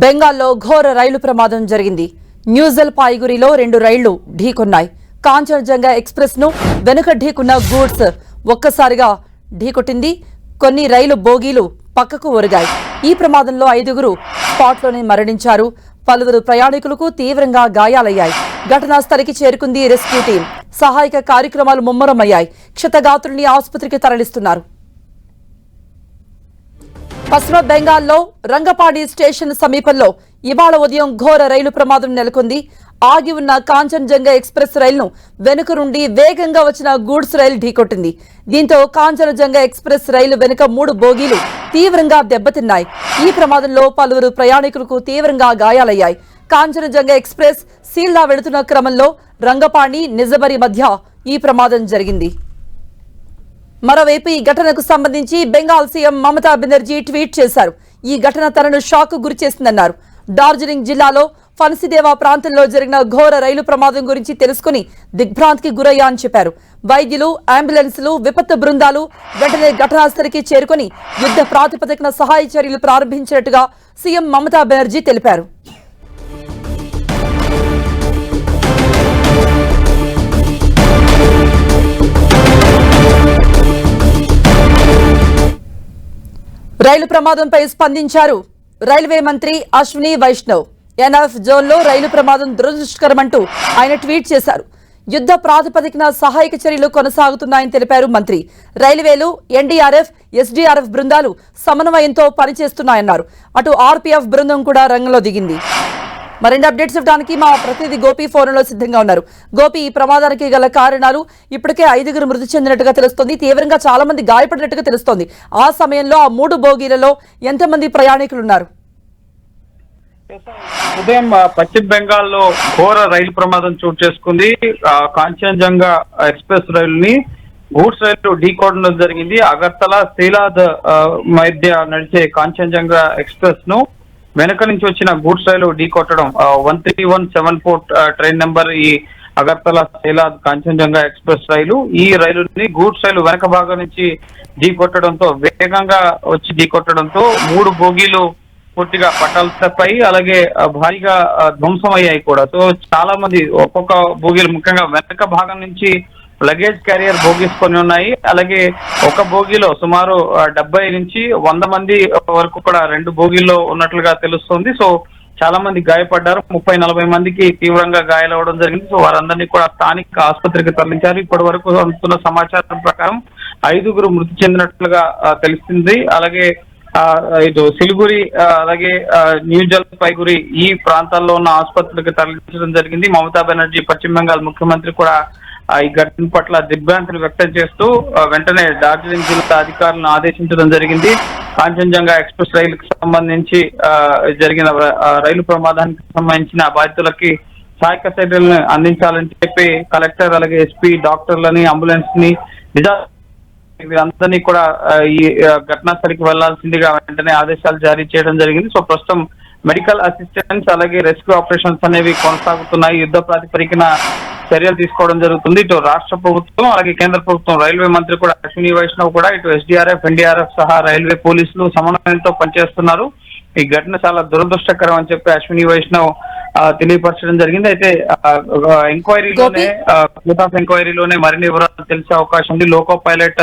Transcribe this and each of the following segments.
బెంగాల్లో ఘోర రైలు ప్రమాదం జరిగింది. న్యూజల్ పాయిగురిలో 2 రైళ్లు ఢీకొన్నాయి. కాంచన్జంగా ఎక్స్ప్రెస్ ను వెనుక ఢీకున్న గూడ్స్ ఒక్కసారిగా ఢీకొట్టింది. కొన్ని రైలు బోగీలు పక్కకు ఒరిగాయి. ఈ ప్రమాదంలో 5గురు స్పాట్లోనే మరణించారు. పలువురు ప్రయాణికులకు తీవ్రంగా గాయాలయ్యాయి. ఘటనా స్థలికి చేరుకుంది రెస్క్యూ టీం. సహాయక కార్యక్రమాలు ముమ్మరమయ్యాయి. క్షతగాత్రుల్ని ఆసుపత్రికి తరలిస్తున్నారు. పశ్చిమ బెంగాల్లో రంగపాడి స్టేషన్ సమీపంలో ఇవాళ ఉదయం ఘోర రైలు ప్రమాదం నెలకొంది. ఆగి ఉన్న కాంచన్జంగా ఎక్స్ప్రెస్ రైలును వెనుక నుండి వేగంగా వచ్చిన గూడ్స్ రైలు ఢీకొట్టింది. దీంతో కాంచన్జంగా ఎక్స్ప్రెస్ రైలు వెనుక 3 బోగీలు తీవ్రంగా దెబ్బతిన్నాయి. ఈ ప్రమాదంలో పలువురు ప్రయాణికులకు తీవ్రంగా గాయాలయ్యాయి. కాంచన్జంగా ఎక్స్ప్రెస్ సీల్దా వెళుతున్న క్రమంలో రంగపాడి నిజబరి మధ్య ఈ ప్రమాదం జరిగింది. మరోవైపు ఈ ఘటనకు సంబంధించి బెంగాల్ సీఎం మమతా బెనర్జీ ట్వీట్ చేశారు. ఈ ఘటన తనను షాక్ గురిచేసిందన్నారు. డార్జిలింగ్ జిల్లాలో ఫన్సిదేవా ప్రాంతంలో జరిగిన ఘోర రైలు ప్రమాదం గురించి తెలుసుకుని దిగ్భ్రాంతికి గురయ్యా అని చెప్పారు. వైద్యులు, అంబులెన్సులు, విపత్తు బృందాలు వెంటనే ఘటనాస్థలికి చేరుకుని యుద్ధ ప్రాతిపదికన సహాయ చర్యలు ప్రారంభించినట్టుగా సీఎం మమతా బెనర్జీ తెలిపారు. రైలు ప్రమాదంపై స్పందించారు రైల్వే మంత్రి అశ్విని వైష్ణవ్. ఎన్ఎఫ్ జోన్లో రైలు ప్రమాదం దురదృష్టకరమంటూ ఆయన ట్వీట్ చేశారు. యుద్ధ ప్రాతిపదికన సహాయక చర్యలు కొనసాగుతున్నాయని తెలిపారు మంత్రి. రైల్వేలు, ఎన్డీఆర్ఎఫ్, ఎస్డీఆర్ఎఫ్ బృందాలు సమన్వయంతో పనిచేస్తున్నాయన్నారు. అటు ఆర్పీఎఫ్ బృందం కూడా రంగంలో దిగింది. మరిన్ని అప్డేట్స్ ఇవ్వడానికి మా ప్రతినిధి గోపి ఫోన్లో సిద్ధంగా ఉన్నారు. గోపి, ఈ ప్రమాదానికి గల కారణాలు? ఇప్పటికే 5గురు మృతి చెందినట్టుగా తెలుస్తోంది. తీవ్రంగా చాలా మంది గాయపడినట్టుగా తెలుస్తోంది. ఆ సమయంలో ఆ 3 బోగీలలో ఎంతమంది ప్రయాణికులు ఉన్నారు? ఉదయం పశ్చిమ బెంగాల్లో ఘోర రైలు ప్రమాదం చోటు చేసుకుంది. కాంచన్జంగా ఎక్స్ప్రెస్ రైలుని గూడ్స్ రైలు ఢీకొట్టడం జరిగింది. అగర్తల శీలాద్ మధ్య నడిచే కాంచన్జంగా ఎక్స్ప్రెస్ ను వెనక నుంచి వచ్చిన గూడ్స్ రైలు ఢీకొట్టడం 13174 ట్రైన్ నెంబర్ ఈ అగర్తల శీలాద్ కాంచన్జంగా ఎక్స్ప్రెస్ రైలు. ఈ రైలుని గూడ్స్ రైలు వెనక భాగం నుంచి ఢీకొట్టడంతో, వేగంగా వచ్చి ఢీకొట్టడంతో 3 బోగీలు పూర్తిగా పట్టాలపై, అలాగే భారీగా ధ్వంసం అయ్యాయి కూడా. సో చాలా మంది ఒక్కొక్క బోగీలు, ముఖ్యంగా వెనక భాగం నుంచి లగేజ్ క్యారియర్ బోగీస్ కొన్ని ఉన్నాయి. అలాగే ఒక బోగీలో సుమారు 70 నుంచి 100 మంది వరకు కూడా 2 బోగీల్లో ఉన్నట్లుగా తెలుస్తుంది. సో చాలా మంది గాయపడ్డారు. 30-40 మందికి తీవ్రంగా గాయాలవడం జరిగింది. సో వారందరినీ కూడా స్థానిక ఆసుపత్రికి తరలించారు. ఇప్పటి వరకు అందుతున్న సమాచారం ప్రకారం 5గురు మృతి చెందినట్లుగా తెలిసింది. అలాగే ఇటు సిలిగురి, అలాగే న్యూజల్ పాయిగురి ఈ ప్రాంతాల్లో ఉన్న ఆసుపత్రులకు తరలించడం జరిగింది. మమతా బెనర్జీ, పశ్చిమ బెంగాల్ ముఖ్యమంత్రి కూడా ఈ ఘటన పట్ల దిగ్భ్రాంతిని వ్యక్తం చేస్తూ వెంటనే డార్జిలింగ్ జిల్లా అధికారులను ఆదేశించడం జరిగింది. కాంచన్జంగా ఎక్స్ప్రెస్ రైలుకు సంబంధించి జరిగిన రైలు ప్రమాదానికి సంబంధించిన బాధితులకి సహాయక చర్యలను అందించాలని చెప్పి కలెక్టర్, అలాగే ఎస్పీ, డాక్టర్లని, అంబులెన్స్ ని, వీరందరినీ కూడా ఈ ఘటనా స్థలికి వెళ్లాల్సిందిగా వెంటనే ఆదేశాలు జారీ చేయడం జరిగింది. సో ప్రస్తుతం మెడికల్ అసిస్టెన్స్, అలాగే రెస్క్యూ ఆపరేషన్స్ అనేవి కొనసాగుతున్నాయి. యుద్ధ ప్రాతిపదికన చర్యలు తీసుకోవడం జరుగుతుంది. ఇటు రాష్ట్ర ప్రభుత్వం, అలాగే కేంద్ర ప్రభుత్వం, రైల్వే మంత్రి కూడా అశ్విని వైష్ణవ్ కూడా ఇటు ఎస్డీఆర్ఎఫ్, ఎన్డీఆర్ఎఫ్ సహా రైల్వే పోలీసులు సమన్వయంతో పనిచేస్తున్నారు. ఈ ఘటన చాలా దురదృష్టకరం అని చెప్పి అశ్విని వైష్ణవ్ తెలియపరచడం జరిగింది. అయితే ఎంక్వైరీలోనే, కోర్ట్ ఆఫ్ ఎంక్వైరీలోనే మరిన్ని వివరాలు తెలిసే అవకాశం ఉంది. లోకో పైలట్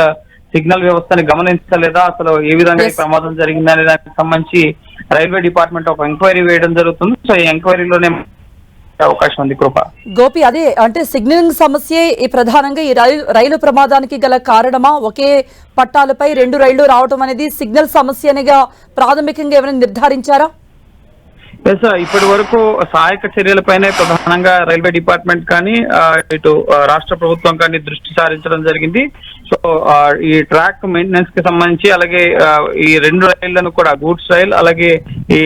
సిగ్నల్ వ్యవస్థని గమనించలేదా, అసలు ఏ విధంగా ఈ ప్రమాదం జరిగిందనే దానికి సంబంధించి రైల్వే డిపార్ట్మెంట్ ఒక ఎంక్వైరీ వేయడం జరుగుతుంది. సో ఈ ఎంక్వైరీలోనే అవకాశం ఉంది. కృప, గోపి, అదే అంటే సిగ్నలింగ్ సమస్య ప్రధానంగా ఈ రైలు ప్రమాదానికి గల కారణమా? ఒకే పట్టాలపై 2 రైళ్లు రావడం అనేది సిగ్నల్ సమస్యనిగా ప్రాథమికంగా ఏమైనా నిర్ధారించారా? ఇప్పటి వరకు సహాయక చర్యలపైనే ప్రధానంగా రైల్వే డిపార్ట్మెంట్ కానీ, ఇటు రాష్ట్ర ప్రభుత్వం కానీ దృష్టి సారించడం జరిగింది. సో ఈ ట్రాక్ మెయింటెనెన్స్ కి సంబంధించి, అలాగే ఈ 2 రైళ్లను కూడా, గూడ్స్ రైల్ అలాగే ఈ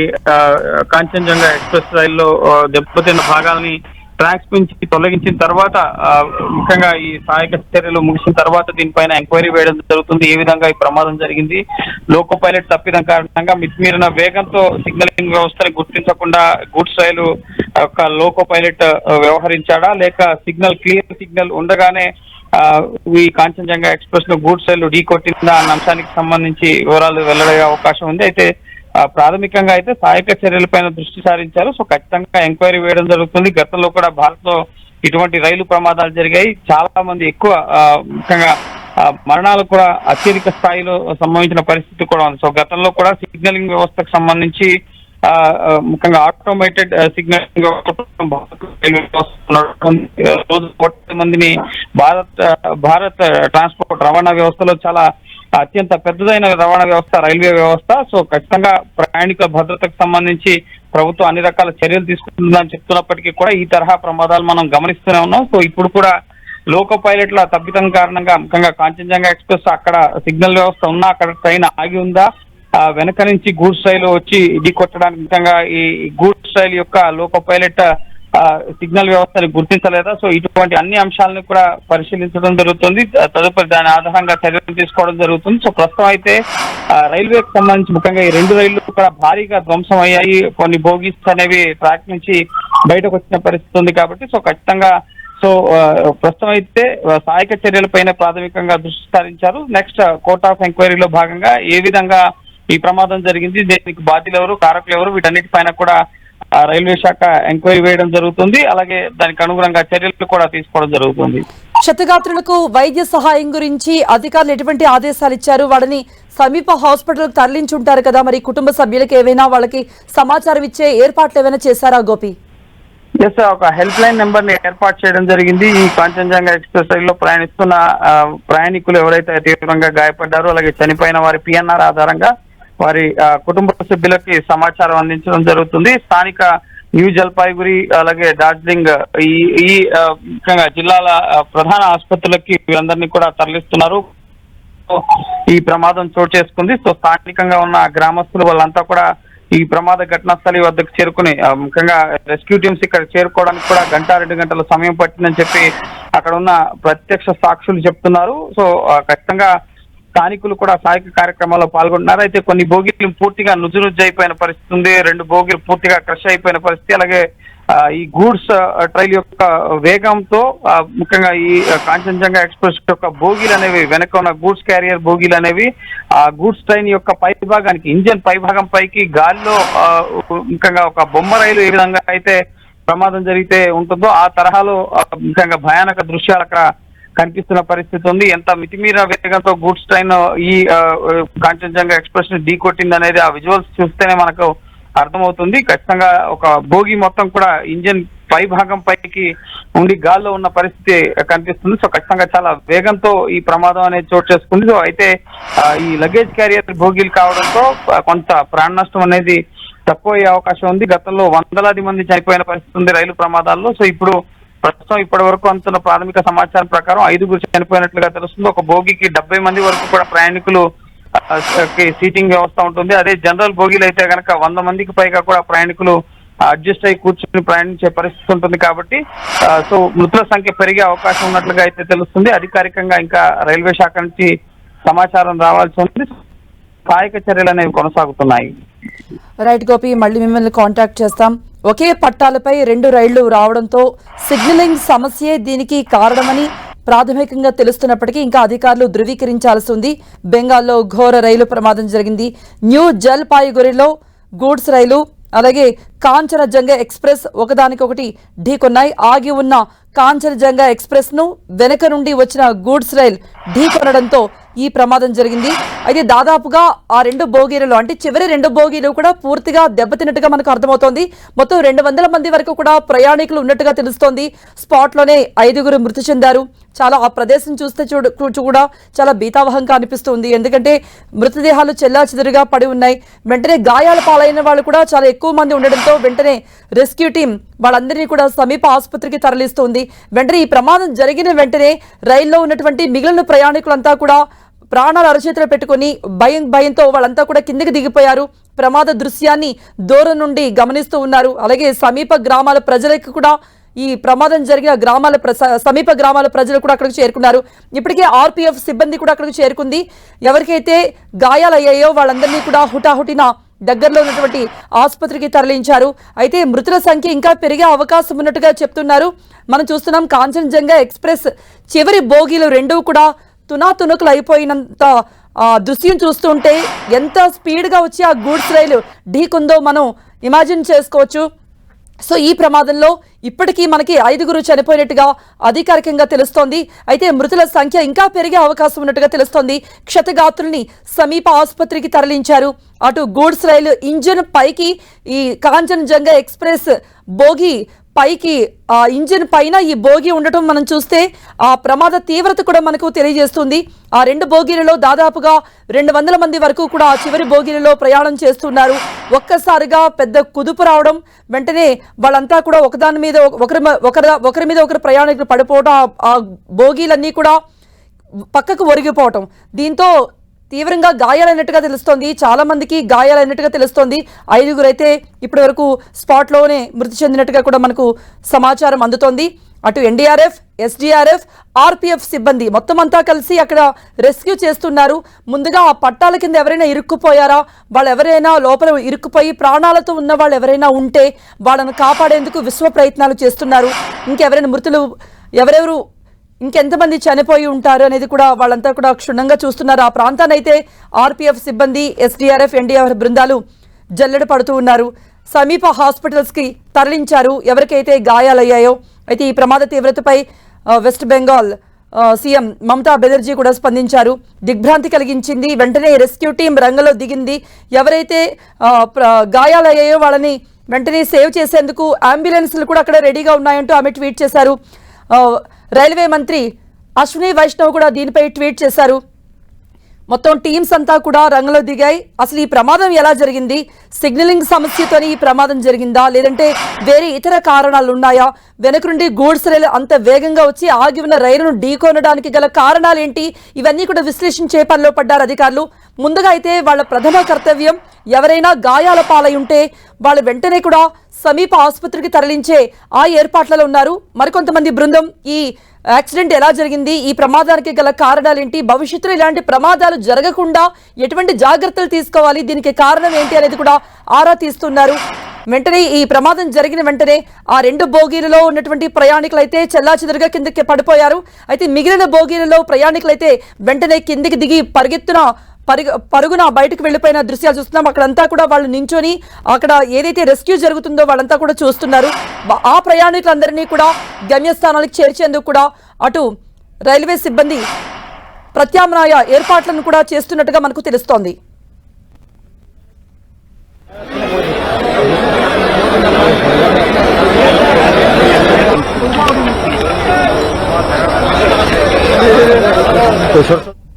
కాంచన్జంగా ఎక్స్ప్రెస్ రైల్లో దెబ్బతిన్న భాగాలని ట్రాక్స్ నుంచి తొలగించిన తర్వాత, ముఖ్యంగా ఈ సహాయక చర్యలు ముగిసిన తర్వాత దీనిపైన ఎంక్వైరీ వేయడం జరుగుతుంది. ఏ విధంగా ఈ ప్రమాదం జరిగింది, లోకో పైలట్ తప్పిదం కారణంగా మితిమీరిన వేగంతో సిగ్నలింగ్ వ్యవస్థని గుర్తించకుండా గూడ్స్ రైలు యొక్క లోకో పైలట్ వ్యవహరించాడా, లేక క్లియర్ సిగ్నల్ ఉండగానే ఈ కాంచన్జంగా ఎక్స్ప్రెస్ ను గూడ్స్ రైలు ఢీ కొట్టిందా అన్న అంశానికి సంబంధించి వివరాలు వెల్లడయ్యే అవకాశం ఉంది. అయితే ప్రాథమికంగా అయితే సహాయక చర్యలపైన దృష్టి సారించారు. సో ఖచ్చితంగా ఎంక్వైరీ వేయడం జరుగుతుంది. గతంలో కూడా భారత్ లో ఇటువంటి రైలు ప్రమాదాలు జరిగాయి. చాలా మంది ఎక్కువ ముఖ్యంగా మరణాలు కూడా అత్యధిక స్థాయిలో సంభవించిన పరిస్థితి కూడా ఉంది. సో గతంలో కూడా సిగ్నలింగ్ వ్యవస్థకు సంబంధించి ముఖ్యంగా ఆటోమేటెడ్ సిగ్నలింగ్ రోజు 1 మందిని భారత్ ట్రాన్స్పోర్ట్ రవాణా వ్యవస్థలో చాలా అత్యంత పెద్దదైన రవాణా వ్యవస్థ రైల్వే వ్యవస్థ. సో ఖచ్చితంగా ప్రయాణికుల భద్రతకు సంబంధించి ప్రభుత్వం అన్ని రకాల చర్యలు తీసుకుంటుందని చెప్తున్నప్పటికీ కూడా ఈ తరహా ప్రమాదాలు మనం గమనిస్తూనే ఉన్నాం. సో ఇప్పుడు కూడా లోకో పైలట్ల తప్పిదం కారణంగా ముఖ్యంగా కాంచన్జంగా ఎక్స్ప్రెస్ అక్కడ సిగ్నల్ వ్యవస్థ ఉన్నా అక్కడ ట్రైన్ ఆగి ఉందా, వెనక నుంచి గూడ్స్ రైలు వచ్చి ఇది కొట్టడానికి ముఖ్యంగా ఈ గూడ్స్ రైలు యొక్క లోకో పైలట్ సిగ్నల్ వ్యవస్థని గుర్తించలేదా? సో ఇటువంటి అన్ని అంశాలను కూడా పరిశీలించడం జరుగుతుంది. తదుపరి దాని ఆధారంగా చర్యలు తీసుకోవడం జరుగుతుంది. సో ప్రస్తుతం అయితే రైల్వేకి సంబంధించి ముఖ్యంగా ఈ 2 రైళ్లు కూడా భారీగా ధ్వంసం అయ్యాయి. కొన్ని బోగీస్ అనేవి ట్రాక్ నుంచి బయటకు వచ్చిన పరిస్థితి ఉంది కాబట్టి సో ఖచ్చితంగా ప్రస్తుతం అయితే సహాయక చర్యలపైన ప్రాథమికంగా దృష్టి సారించారు. నెక్స్ట్ కోర్ట్ ఆఫ్ ఎంక్వైరీలో భాగంగా ఏ విధంగా ఈ ప్రమాదం జరిగింది, దీనికి బాధ్యులు ఎవరు, కారకులు ఎవరు, వీటన్నిటిపైన కూడా రైల్వే శాఖ ఎంక్వైరీ వేయడం జరుగుతుంది. అలాగే దానికి అనుగుణంగా చర్యలు కూడా తీసుకోవడం జరుగుతుంది. క్షతగాత్రులకు వైద్య సహాయం గురించి అధికారులు ఎటువంటి ఆదేశాలు ఇచ్చారు? వాళ్ళని సమీప హాస్పిటల్కు తరలించుంటారు కదా, మరి కుటుంబ సభ్యులకు ఏవైనా వాళ్ళకి సమాచారం ఇచ్చే ఏర్పాట్లు ఏమైనా చేశారా గోపి? ఎస్, ఒక హెల్ప్ లైన్ నెంబర్ ని ఏర్పాటు చేయడం జరిగింది. ఈ కాంచన్జంగా ఎక్స్ప్రెస్ రైల్లో ప్రయాణిస్తున్న ప్రయాణికులు ఎవరైతే తీవ్రంగా గాయపడ్డారో అలాగే చనిపోయిన వారి పిఎన్ఆర్ ఆధారంగా వారి కుటుంబ సభ్యులకి సమాచారం అందించడం జరుగుతుంది. స్థానిక న్యూ జల్పాయిగురి అలాగే డార్జిలింగ్ ఈ ముఖ్యంగా జిల్లాల ప్రధాన ఆసుపత్రులకి వీరందరినీ కూడా తరలిస్తున్నారు. ఈ ప్రమాదం చోటు చేసుకుంది. సో స్థానికంగా ఉన్న గ్రామస్తులు వాళ్ళంతా కూడా ఈ ప్రమాద ఘటనా స్థలి వద్దకు చేరుకుని ముఖ్యంగా రెస్క్యూ టీమ్స్ ఇక్కడ చేరుకోవడానికి కూడా 1-2 గంటల సమయం పట్టిందని చెప్పి అక్కడ ఉన్న ప్రత్యక్ష సాక్షులు చెప్తున్నారు. సో ఖచ్చితంగా స్థానికులు కూడా సహాయక కార్యక్రమాల్లో పాల్గొంటున్నారు. అయితే కొన్ని బోగీలు పూర్తిగా నుజ్జు అయిపోయిన పరిస్థితి ఉంది, 2 బోగీలు పూర్తిగా క్రష్ అయిపోయిన పరిస్థితి. అలాగే ఈ గూడ్స్ ట్రైన్ యొక్క వేగంతో ముఖ్యంగా ఈ కాంచన్జంగా ఎక్స్ప్రెస్ యొక్క బోగీలు అనేవి వెనక ఉన్న గూడ్స్ క్యారియర్ బోగీలు అనేవి ఆ గూడ్స్ ట్రైన్ యొక్క పై భాగానికి ఇంజన్ పై భాగం పైకి గాలిలో ముఖ్యంగా ఒక బొమ్మ రైలు ఏ విధంగా అయితే ప్రమాదం జరిగితే ఉంటుందో ఆ తరహాలో ముఖ్యంగా భయానక దృశ్యాలు అక్కడ కనిపిస్తున్న పరిస్థితి ఉంది. ఎంత మితిమీర వేగంతో గూడ్స్ ట్రైన్ ఈ కాంచన్జంగా ఎక్స్ప్రెస్ ని ఢీకొట్టింది అనేది ఆ విజువల్స్ చూస్తేనే మనకు అర్థమవుతుంది. ఖచ్చితంగా ఒక బోగి మొత్తం కూడా ఇంజన్ పై భాగం పైకి ఉండి గాల్లో ఉన్న పరిస్థితి కనిపిస్తుంది. సో ఖచ్చితంగా చాలా వేగంతో ఈ ప్రమాదం అనేది చోటు చేసుకుంది. సో అయితే ఈ లగేజ్ క్యారియర్ బోగీలు కావడంతో కొంత ప్రాణ నష్టం అనేది తక్కువ అయ్యే అవకాశం ఉంది. గతంలో వందలాది మంది చనిపోయిన పరిస్థితి ఉంది రైలు ప్రమాదాల్లో. సో ఇప్పుడు ప్రస్తుతం ఇప్పటి వరకు అందుతున్న ప్రాథమిక సమాచారం ప్రకారం 5 చనిపోయినట్లుగా తెలుస్తుంది. ఒక బోగికి 70 మంది వరకు కూడా ప్రయాణికులు సీటింగ్ వ్యవస్థ ఉంటుంది. అదే జనరల్ బోగీలు అయితే కనుక 100 మందికి పైగా కూడా ప్రయాణికులు అడ్జస్ట్ అయ్యి కూర్చొని ప్రయాణించే పరిస్థితి ఉంటుంది. కాబట్టి సో మృతుల సంఖ్య పెరిగే అవకాశం ఉన్నట్లుగా అయితే తెలుస్తుంది. అధికారికంగా ఇంకా రైల్వే శాఖ నుంచి సమాచారం రావాల్సి ఉంది. సహాయక చర్యలు అనేవి కొనసాగుతున్నాయి. రైట్ గోపి, మళ్ళీ మిమ్మల్ని కాంటాక్ట్ చేస్తాం. ఒకే పట్టాలపై 2 రైళ్లు రావడంతో సిగ్నలింగ్ సమస్యే దీనికి కారణమని ప్రాథమికంగా తెలుస్తున్నప్పటికీ ఇంకా అధికారులు ధృవీకరించాల్సి ఉంది. బెంగాల్లో ఘోర రైలు ప్రమాదం జరిగింది. న్యూ జల్పాయిగురిలో గూడ్స్ రైలు అలాగే కాంచనజంగా ఎక్స్ప్రెస్ ఒకదానికొకటి ఢీకొన్నాయి. ఆగి ఉన్న కాంచనజంగా ఎక్స్ప్రెస్ ను వెనక నుండి వచ్చిన గూడ్స్ రైల్ ఢీకొనడంతో ఈ ప్రమాదం జరిగింది. అయితే దాదాపుగా ఆ 2 బోగీలు అంటే చివరి 2 బోగీలు కూడా పూర్తిగా దెబ్బతిన్నట్టుగా మనకు అర్థమవుతోంది. మొత్తం 200 మంది వరకు కూడా ప్రయాణికులు ఉన్నట్టుగా తెలుస్తోంది. స్పాట్లోనే 5 మృతి చెందారు. చాలా ఆ ప్రదేశం చూస్తే కూడా చాలా భీతావహంగా అనిపిస్తుంది. ఎందుకంటే మృతదేహాలు చెల్లాచెదురుగా పడి ఉన్నాయి. వెంటనే గాయాల పాలైన వాళ్ళు కూడా చాలా ఎక్కువ మంది ఉండడంతో వెంటనే రెస్క్యూ టీం వాళ్ళందరినీ కూడా సమీప ఆసుపత్రికి తరలిస్తోంది. వెంటనే ఈ ప్రమాదం జరిగిన వెంటనే రైల్లో ఉన్నటువంటి మిగిలిన ప్రయాణికులంతా కూడా ప్రాణాలు అరచేతులు పెట్టుకుని భయంతో వాళ్ళంతా కూడా కిందకి దిగిపోయారు. ప్రమాద దృశ్యాన్ని దూరం నుండి గమనిస్తూ ఉన్నారు. అలాగే సమీప గ్రామాల ప్రజలకు కూడా ఈ ప్రమాదం జరిగిన సమీప గ్రామాల ప్రజలు కూడా అక్కడికి చేరుకున్నారు. ఇప్పటికే ఆర్పీఎఫ్ సిబ్బంది కూడా అక్కడికి చేరుకుంది. ఎవరికైతే గాయాలయ్యాయో వాళ్ళందరినీ కూడా హుటాహుటిన దగ్గరలో ఉన్నటువంటి ఆసుపత్రికి తరలించారు. అయితే మృతుల సంఖ్య ఇంకా పెరిగే అవకాశం ఉన్నట్టుగా చెప్తున్నారు. మనం చూస్తున్నాం కాంచన్జంగా ఎక్స్ప్రెస్ చివరి బోగీలు 2 కూడా తునాతునకులు అయిపోయినంత దృశ్యం చూస్తుంటే ఎంత స్పీడ్గా వచ్చి ఆ గూడ్స్ రైలు ఢీకుందో మనం ఇమాజిన్ చేసుకోవచ్చు. సో ఈ ప్రమాదంలో ఇప్పటికీ మనకి 5గురు చనిపోయినట్టుగా అధికారికంగా తెలుస్తోంది. అయితే మృతుల సంఖ్య ఇంకా పెరిగే అవకాశం ఉన్నట్టుగా తెలుస్తోంది. క్షతగాత్రుల్ని సమీప ఆసుపత్రికి తరలించారు. అటు గూడ్స్ రైలు ఇంజిన్ పైకి ఈ కాంచన్జంగా ఎక్స్ప్రెస్ బోగి పైకి ఆ ఇంజిన్ పైన ఈ బోగి ఉండటం మనం చూస్తే ఆ ప్రమాద తీవ్రత కూడా మనకు తెలియజేస్తుంది. ఆ 2 బోగీలలో దాదాపుగా 200 మంది వరకు కూడా ఆ చివరి బోగీలలో ప్రయాణం చేస్తున్నారు. ఒక్కసారిగా పెద్ద కుదుపు రావడం, వెంటనే వాళ్ళంతా కూడా ఒకదాని మీద ఒకరి మీద ఒకరు ప్రయాణికులు పడిపోవడం, ఆ బోగీలన్నీ కూడా పక్కకు ఒరిగిపోవటం, దీంతో తీవ్రంగా గాయాలైనట్టుగా తెలుస్తోంది. చాలా మందికి గాయాలైనట్టుగా తెలుస్తోంది. 5గురు అయితే ఇప్పటి వరకు స్పాట్లోనే మృతి చెందినట్టుగా కూడా మనకు సమాచారం అందుతోంది. అటు ఎన్డీఆర్ఎఫ్, ఎస్డీఆర్ఎఫ్, ఆర్పీఎఫ్ సిబ్బంది మొత్తం అంతా కలిసి అక్కడ రెస్క్యూ చేస్తున్నారు. ముందుగా ఆ పట్టాల కింద ఎవరైనా ఇరుక్కుపోయారా, వాళ్ళు ఎవరైనా లోపల ఇరుక్కుపోయి ప్రాణాలతో ఉన్న వాళ్ళు ఎవరైనా ఉంటే వాళ్ళను కాపాడేందుకు విశ్వ ప్రయత్నాలు చేస్తున్నారు. ఇంకెవరైనా మృతులు ఎవరెవరు ఇంకెంతమంది చనిపోయి ఉంటారు అనేది కూడా వాళ్ళంతా కూడా క్షుణ్ణంగా చూస్తున్నారు. ఆ ప్రాంతాన్ని అయితే ఆర్పీఎఫ్ సిబ్బంది, ఎస్డీఆర్ఎఫ్, ఎన్డీఆర్ఎఫ్ బృందాలు జల్లెడ పడుతూ ఉన్నారు. సమీప హాస్పిటల్స్కి తరలించారు ఎవరికైతే గాయాలయ్యాయో. అయితే ఈ ప్రమాద తీవ్రతపై వెస్ట్ బెంగాల్ సీఎం మమతా బెనర్జీ కూడా స్పందించారు. దిగ్భ్రాంతి కలిగించింది. వెంటనే రెస్క్యూ టీం రంగంలో దిగింది. ఎవరైతే గాయాలయ్యాయో వాళ్ళని వెంటనే సేవ్ చేసేందుకు అంబులెన్స్లు కూడా అక్కడ రెడీగా ఉన్నాయంటూ ఆమె ట్వీట్ చేశారు. రైల్వే మంత్రి అశ్విని వైష్ణవ్ కూడా దీనిపై ట్వీట్ చేశారు. మొత్తం టీమ్స్ అంతా కూడా రంగంలో దిగాయి. అసలు ఈ ప్రమాదం ఎలా జరిగింది, సిగ్నలింగ్ సమస్యతోనే ఈ ప్రమాదం జరిగిందా, లేదంటే వేరే ఇతర కారణాలు ఉన్నాయా, వెనక నుండి గూడ్స్ రైలు అంత వేగంగా వచ్చి ఆగి ఉన్న రైలును ఢీకొనడానికి గల కారణాలు ఏంటి, ఇవన్నీ కూడా విశ్లేషించే పనిలో పడ్డారు అధికారులు. ముందుగా అయితే వాళ్ళ ప్రథమ కర్తవ్యం ఎవరైనా గాయాల పాలై ఉంటే వాళ్ళు వెంటనే కూడా సమీప ఆసుపత్రికి తరలించే ఆ ఏర్పాట్లలో ఉన్నారు. మరికొంతమంది బృందం ఈ యాక్సిడెంట్ ఎలా జరిగింది, ఈ ప్రమాదానికి గల కారణాలు ఏంటి, భవిష్యత్తులో ఇలాంటి ప్రమాదాలు జరగకుండా ఎటువంటి జాగ్రత్తలు తీసుకోవాలి, దీనికి కారణం ఏంటి అనేది కూడా ఆరా తీస్తున్నారు. వెంటనే ఈ ప్రమాదం జరిగిన వెంటనే ఆ 2 బోగీలలో ఉన్నటువంటి ప్రయాణికులు అయితే చెల్లాచెదురుగా కిందకి పడిపోయారు. అయితే మిగిలిన బోగీలలో ప్రయాణికులైతే వెంటనే కిందికి దిగి పరుగున బయటకు వెళ్ళిపోయిన దృశ్యాలు చూస్తున్నాం. అక్కడంతా కూడా వాళ్ళు నించొని అక్కడ ఏదైతే రెస్క్యూ జరుగుతుందో వాళ్ళంతా కూడా చూస్తున్నారు. ఆ ప్రయాణికులందరినీ కూడా గమ్యస్థానాలకు చేర్చేందుకు కూడా అటు రైల్వే సిబ్బంది ప్రత్యామ్నాయ ఏర్పాట్లను కూడా చేస్తున్నట్టుగా మనకు తెలుస్తోంది. तो